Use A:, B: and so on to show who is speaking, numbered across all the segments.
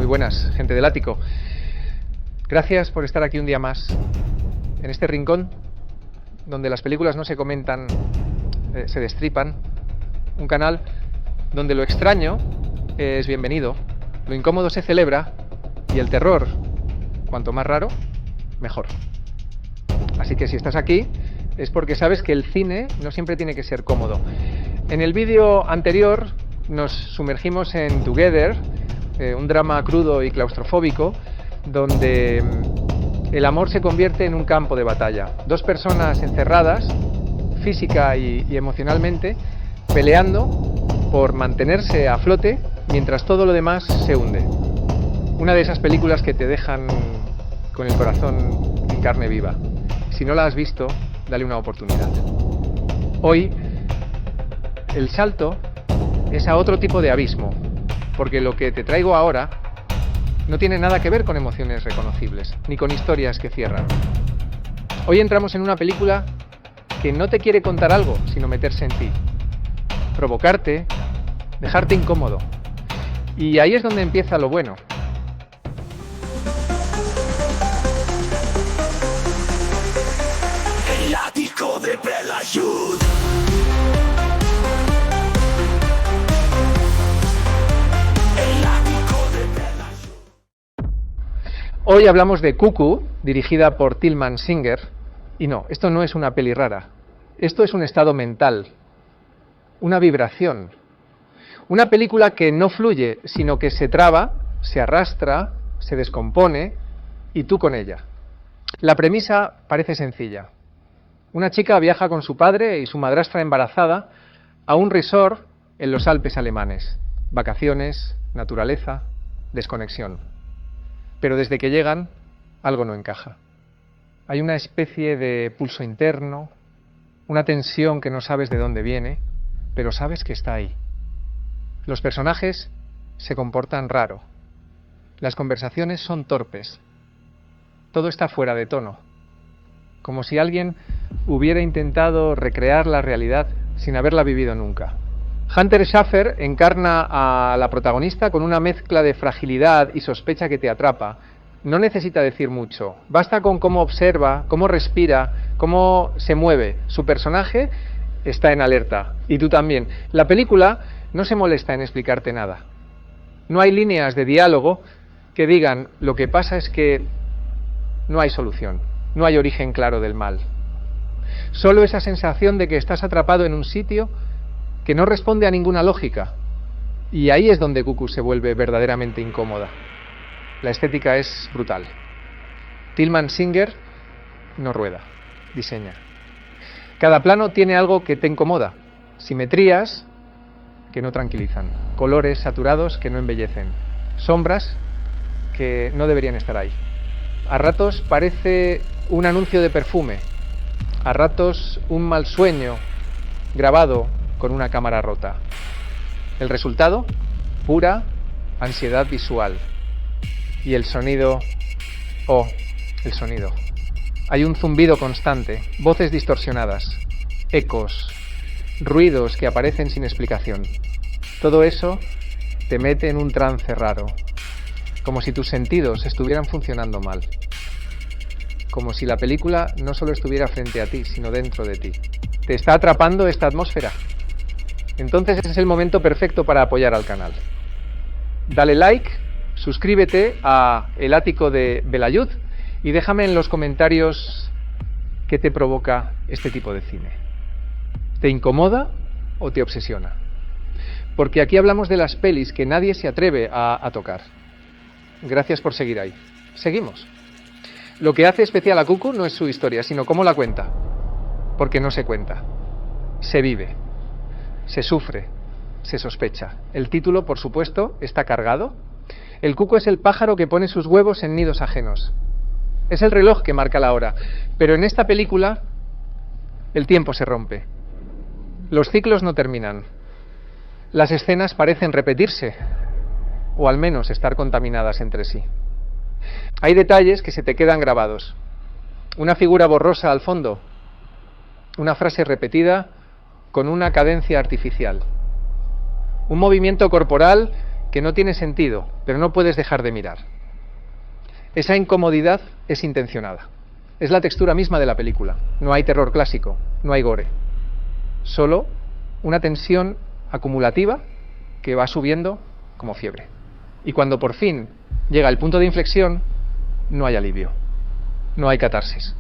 A: Muy buenas, gente del ático. Gracias por estar aquí un día más, en este rincón donde las películas no se comentan, se destripan. Un canal donde lo extraño es bienvenido, lo incómodo se celebra y el terror, cuanto más raro, mejor. Así que si estás aquí es porque sabes que el cine no siempre tiene que ser cómodo. En el vídeo anterior nos sumergimos en Together, un drama crudo y claustrofóbico donde el amor se convierte en un campo de batalla. Dos personas encerradas, física y emocionalmente, peleando por mantenerse a flote mientras todo lo demás se hunde. Una de esas películas que te dejan con el corazón en carne viva. Si no la has visto, dale una oportunidad. Hoy, el salto es a otro tipo de abismo, porque lo que te traigo ahora no tiene nada que ver con emociones reconocibles, ni con historias que cierran. Hoy entramos en una película que no te quiere contar algo, sino meterse en ti, provocarte, dejarte incómodo. Y ahí es donde empieza lo bueno.
B: El ático de Belayud.
A: Hoy hablamos de Cuckoo, dirigida por Tilman Singer, y no, esto no es una peli rara, esto es un estado mental, una vibración, una película que no fluye, sino que se traba, se arrastra, se descompone, y tú con ella. La premisa parece sencilla. Una chica viaja con su padre y su madrastra embarazada a un resort en los Alpes alemanes. Vacaciones, naturaleza, desconexión. Pero desde que llegan, algo no encaja. Hay una especie de pulso interno, una tensión que no sabes de dónde viene, pero sabes que está ahí. Los personajes se comportan raro. Las conversaciones son torpes. Todo está fuera de tono. Como si alguien hubiera intentado recrear la realidad sin haberla vivido nunca. Hunter Schafer encarna a la protagonista con una mezcla de fragilidad y sospecha que te atrapa. No necesita decir mucho, basta con cómo observa, cómo respira, cómo se mueve. Su personaje está en alerta, y tú también. La película no se molesta en explicarte nada. No hay líneas de diálogo que digan lo que pasa es que no hay solución, no hay origen claro del mal. Solo esa sensación de que estás atrapado en un sitio que no responde a ninguna lógica. Y ahí es donde Cuckoo se vuelve verdaderamente incómoda. La estética es brutal. Tilman Singer no rueda, diseña. Cada plano tiene algo que te incomoda. Simetrías que no tranquilizan. Colores saturados que no embellecen. Sombras que no deberían estar ahí. A ratos parece un anuncio de perfume. A ratos un mal sueño grabado con una cámara rota. El resultado, pura ansiedad visual. Y el sonido, el sonido. Hay un zumbido constante, voces distorsionadas, ecos, ruidos que aparecen sin explicación. Todo eso te mete en un trance raro, como si tus sentidos estuvieran funcionando mal. Como si la película no solo estuviera frente a ti, sino dentro de ti. ¿Te está atrapando esta atmósfera? Entonces es el momento perfecto para apoyar al canal. Dale like, suscríbete a El Ático de Belayud y déjame en los comentarios qué te provoca este tipo de cine. ¿Te incomoda o te obsesiona? Porque aquí hablamos de las pelis que nadie se atreve a tocar. Gracias por seguir ahí. Seguimos. Lo que hace especial a Cuckoo no es su historia, sino cómo la cuenta. Porque no se cuenta. Se vive. Se sufre, se sospecha. El título, por supuesto, está cargado. El cuco es el pájaro que pone sus huevos en nidos ajenos. Es el reloj que marca la hora. Pero en esta película, el tiempo se rompe. Los ciclos no terminan. Las escenas parecen repetirse, o al menos estar contaminadas entre sí. Hay detalles que se te quedan grabados. Una figura borrosa al fondo. Una frase repetida con una cadencia artificial. Un movimiento corporal que no tiene sentido, pero no puedes dejar de mirar. Esa incomodidad es intencionada. Es la textura misma de la película. No hay terror clásico, no hay gore. Solo una tensión acumulativa que va subiendo como fiebre. Y cuando por fin llega el punto de inflexión, no hay alivio, no hay catarsis,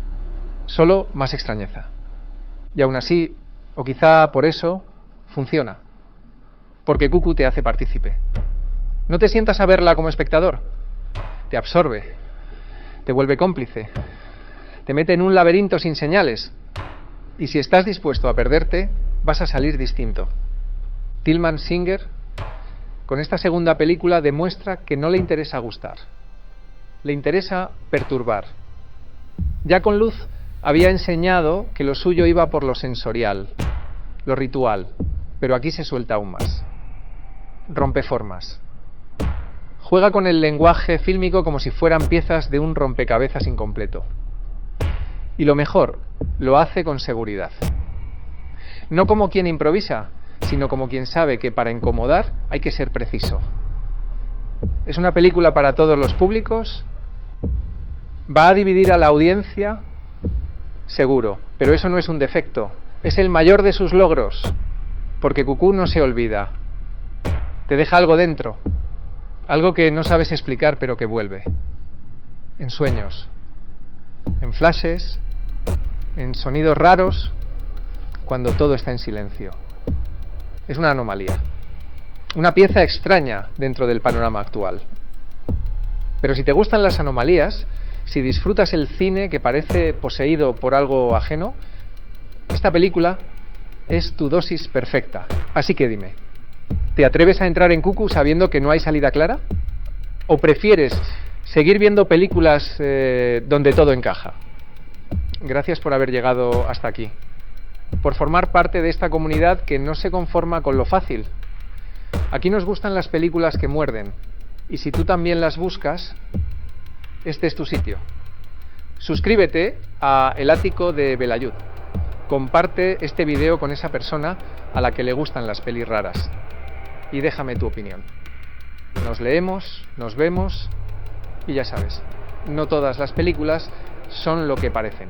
A: solo más extrañeza. Y aún así, o quizá por eso, funciona. Porque Cuckoo te hace partícipe. No te sientas a verla como espectador, te absorbe, te vuelve cómplice, te mete en un laberinto sin señales. Y si estás dispuesto a perderte, vas a salir distinto. Tilman Singer, con esta segunda película, demuestra que no le interesa gustar, le interesa perturbar. Ya con Luz había enseñado que lo suyo iba por lo sensorial, lo ritual, pero aquí se suelta aún más. Rompe formas. Juega con el lenguaje fílmico como si fueran piezas de un rompecabezas incompleto. Y lo mejor, lo hace con seguridad. No como quien improvisa, sino como quien sabe que para incomodar hay que ser preciso. Es una película para todos los públicos. Va a dividir a la audiencia, seguro, pero eso no es un defecto. Es el mayor de sus logros, porque Cuckoo no se olvida. Te deja algo dentro, algo que no sabes explicar, pero que vuelve. En sueños, en flashes, en sonidos raros, cuando todo está en silencio. Es una anomalía, una pieza extraña dentro del panorama actual. Pero si te gustan las anomalías, si disfrutas el cine que parece poseído por algo ajeno, esta película es tu dosis perfecta. Así que dime, ¿te atreves a entrar en Cuckoo sabiendo que no hay salida clara? ¿O prefieres seguir viendo películas donde todo encaja? Gracias por haber llegado hasta aquí, por formar parte de esta comunidad que no se conforma con lo fácil. Aquí nos gustan las películas que muerden, y si tú también las buscas, este es tu sitio. Suscríbete a El Ático de Belayud. Comparte este video con esa persona a la que le gustan las pelis raras. Y déjame tu opinión. Nos leemos, nos vemos, y ya sabes, no todas las películas son lo que parecen.